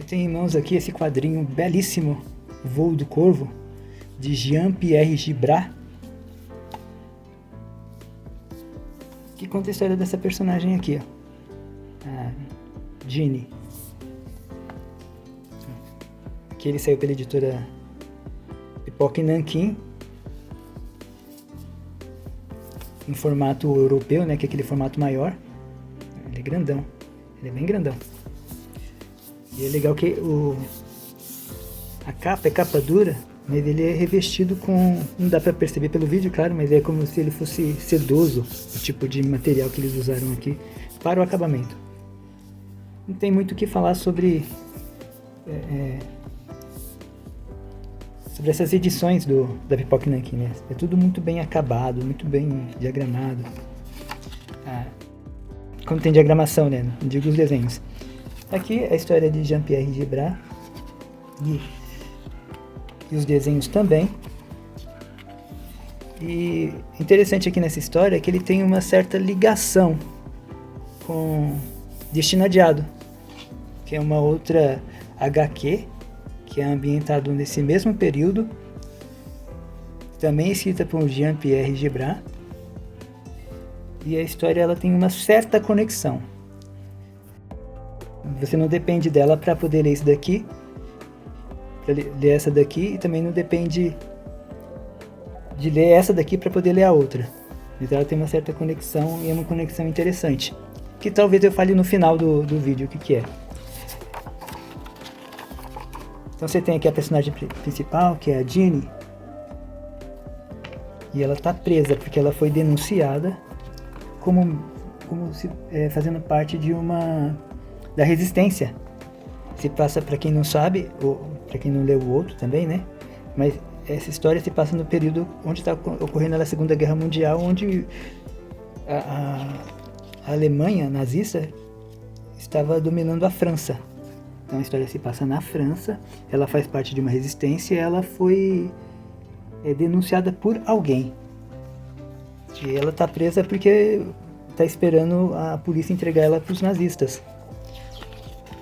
Eu tenho em mãos aqui esse quadrinho belíssimo, Voo do Corvo, de Jean-Pierre Gibrat, que conta a história dessa personagem aqui, ó, a Ginny. Aqui ele saiu pela editora Pipoca e Nanquim, em formato europeu, né, que é aquele formato maior. Ele é grandão, ele é bem grandão. E é legal que a capa é capa dura, mas ele é revestido com, não dá pra perceber pelo vídeo, claro, mas é como se ele fosse sedoso, o tipo de material que eles usaram aqui para o acabamento. Não tem muito o que falar sobre essas edições da Pipoca e Nanquim, né? É tudo muito bem acabado, muito bem diagramado. Quando tem diagramação, né? Não digo os desenhos. Aqui a história de Jean-Pierre Gibrat e os desenhos também. E interessante aqui nessa história é que ele tem uma certa ligação com Destino Adiado, que é uma outra HQ que é ambientado nesse mesmo período, também escrita por Jean-Pierre Gibrat, e a história ela tem uma certa conexão. Você não depende dela para poder ler isso daqui, para ler essa daqui, e também não depende de ler essa daqui para poder ler a outra. Então ela tem uma certa conexão, e é uma conexão interessante, que talvez eu fale no final do vídeo o que é. Então você tem aqui a personagem principal, que é a Ginny, e ela está presa porque ela foi denunciada como fazendo parte da resistência. Se passa, para quem não sabe, ou para quem não leu o outro também, né? Mas essa história se passa no período onde está ocorrendo a Segunda Guerra Mundial, onde a Alemanha nazista estava dominando a França. Então a história se passa na França, ela faz parte de uma resistência e ela foi denunciada por alguém. E ela está presa porque está esperando a polícia entregar ela para os nazistas.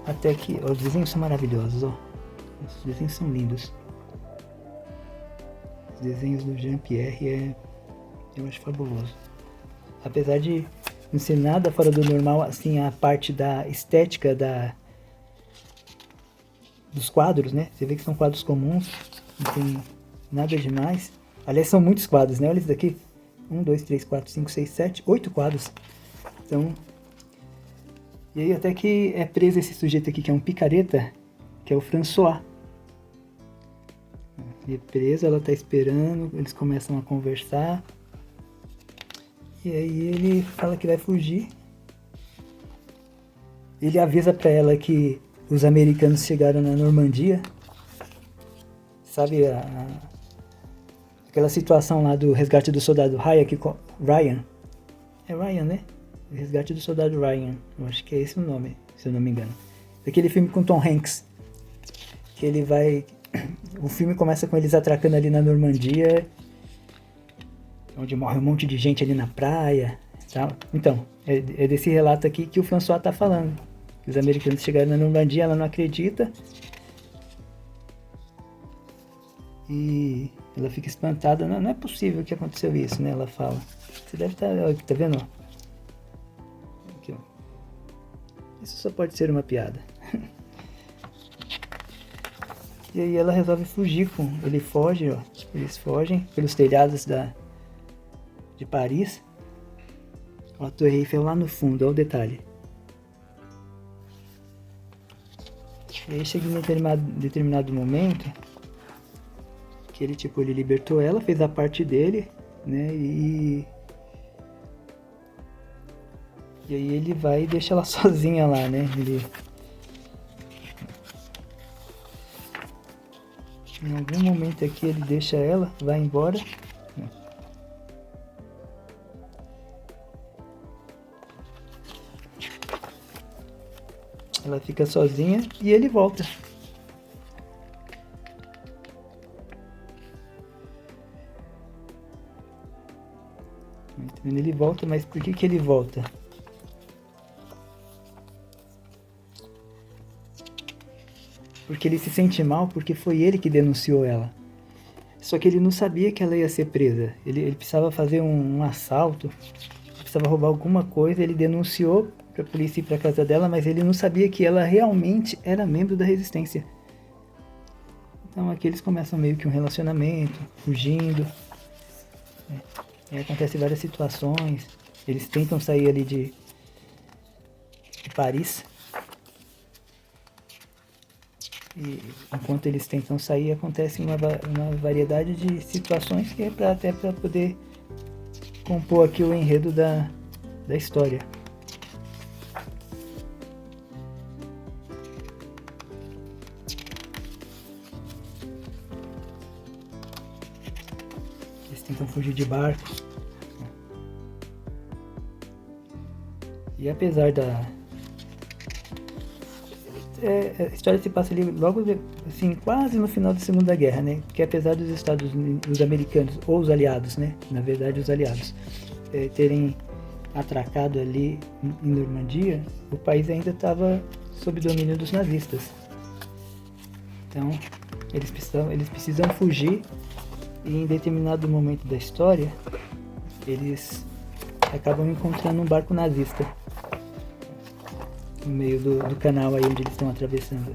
Até que... Ó, os desenhos são maravilhosos, ó. Os desenhos são lindos. Os desenhos do Jean-Pierre eu acho fabuloso. Apesar de não ser nada fora do normal, assim, a parte da estética dos quadros, né? Você vê que são quadros comuns, não tem nada demais. Aliás, são muitos quadros, né? Olha isso daqui. 1, 2, 3, 4, 5, 6, 7, 8 quadros. Então... E aí até que é preso esse sujeito aqui, que é um picareta, que é o François. Ele é preso, ela tá esperando, eles começam a conversar. E aí ele fala que vai fugir. Ele avisa pra ela que os americanos chegaram na Normandia. Sabe aquela situação lá do resgate do soldado Ryan? É Ryan, né? O resgate do soldado Ryan. Eu acho que é esse o nome, se eu não me engano. Daquele filme com Tom Hanks. Que ele vai... O filme começa com eles atracando ali na Normandia, onde morre um monte de gente ali na praia. Tá? Então, é desse relato aqui que o François tá falando. Os americanos chegaram na Normandia, ela não acredita. E ela fica espantada. Não é possível que aconteceu isso, né? Ela fala. Você deve estar... Tá vendo? Aqui, ó. Isso só pode ser uma piada. E aí ela resolve fugir com... Ele foge, ó. Eles fogem pelos telhados de Paris. Ó, a Torre Eiffel lá no fundo, olha o detalhe. E aí chega em determinado momento que ele libertou ela, fez a parte dele, né? E aí ele vai e deixa ela sozinha lá, né? Em algum momento aqui ele deixa ela, vai embora. Ela fica sozinha e ele volta. Ele volta, mas por que ele volta? porque ele se sente mal porque foi ele que denunciou ela. Só que ele não sabia que ela ia ser presa. Ele precisava fazer um assalto, precisava roubar alguma coisa, ele denunciou para a polícia ir para casa dela, mas ele não sabia que ela realmente era membro da resistência. Então aqui eles começam meio que um relacionamento, fugindo. E acontecem várias situações. Eles tentam sair ali de Paris. E enquanto eles tentam sair, acontece uma variedade de situações que é até para poder compor aqui o enredo da história. Eles tentam fugir de barco. E apesar a história se passa ali logo, assim, quase no final da Segunda Guerra, né? Que apesar dos os americanos, ou os aliados, né? Na verdade, os aliados, terem atracado ali em Normandia, o país ainda estava sob domínio dos nazistas. Então, eles precisam fugir e em determinado momento da história, eles acabam encontrando um barco nazista no meio do canal aí onde eles estão atravessando.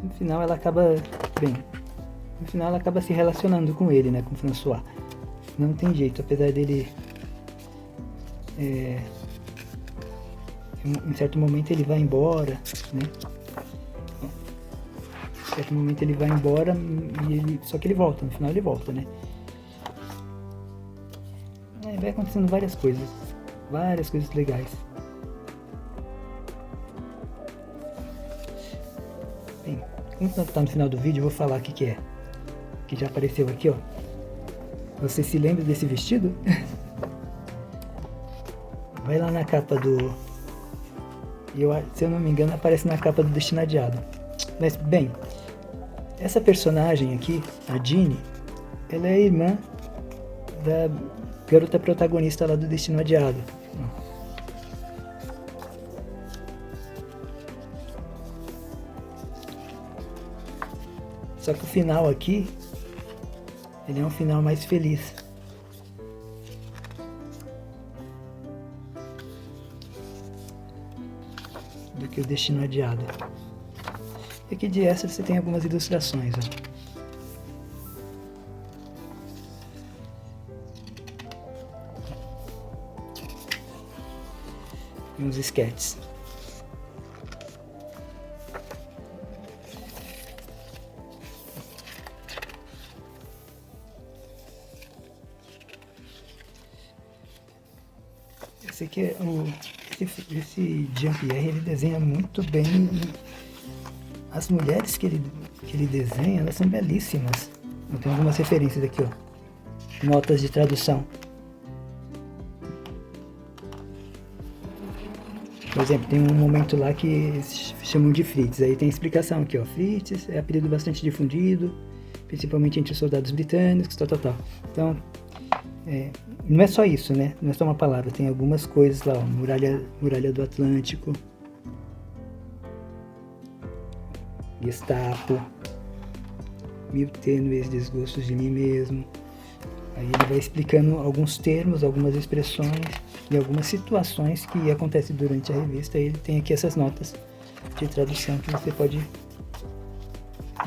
No final ela acaba se relacionando com ele, né, com François. Não tem jeito, apesar dele em certo momento ele vai embora, né? Em certo momento ele vai embora, só que ele volta, no final ele volta, né? Vai acontecendo várias coisas legais. Bem, como tá no final do vídeo, eu vou falar o que é. Que já apareceu aqui, ó. Você se lembra desse vestido? Vai lá na capa se eu não me engano, aparece na capa do Destinadiado. Mas, bem, essa personagem aqui, a Jeanne, ela é a irmã da garota protagonista lá do Destino Adiado. Só que o final aqui, ele é um final mais feliz. Do que o Destino Adiado. E aqui de extra você tem algumas ilustrações, ó. E uns sketches. Esse aqui é esse Jean-Pierre, ele desenha muito bem. As mulheres que ele desenha, elas são belíssimas. Eu tenho algumas referências aqui, ó. Notas de tradução. Por exemplo, tem um momento lá que chamam de Fritz. Aí tem explicação aqui, ó. Fritz é apelido bastante difundido, principalmente entre os soldados britânicos, tal. Então, não é só isso, né? Não é só uma palavra. Tem algumas coisas lá, ó. Muralha do Atlântico. Gestapo. 1000 tênues desgostos de mim mesmo. Aí ele vai explicando alguns termos, algumas expressões e algumas situações que acontecem durante a revista. E ele tem aqui essas notas de tradução que você pode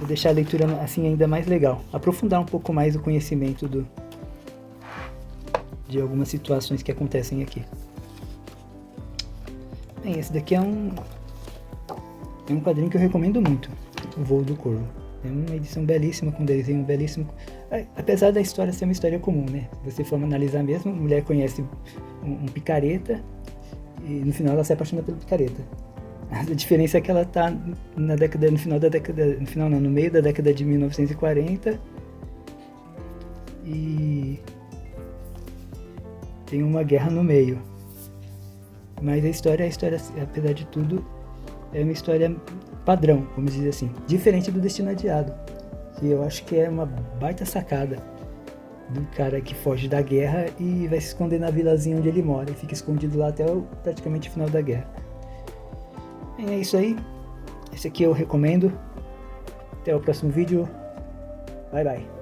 deixar a leitura assim ainda mais legal. Aprofundar um pouco mais o conhecimento de algumas situações que acontecem aqui. Bem, esse daqui é um quadrinho que eu recomendo muito, O Voo do Corvo. É uma edição belíssima, com desenho belíssimo. Apesar da história ser uma história comum, né? Se você for analisar mesmo, a mulher conhece um picareta e no final ela se apaixona pelo picareta. A diferença é que ela tá no meio da década de 1940 e tem uma guerra no meio. Mas a história, apesar de tudo, é uma história padrão, vamos dizer assim. Diferente do Destino Adiado, que eu acho que é uma baita sacada. do cara que foge da guerra e vai se esconder na vilazinha onde ele mora. E fica escondido lá até praticamente o final da guerra. E é isso aí. Esse aqui eu recomendo. Até o próximo vídeo. Bye bye.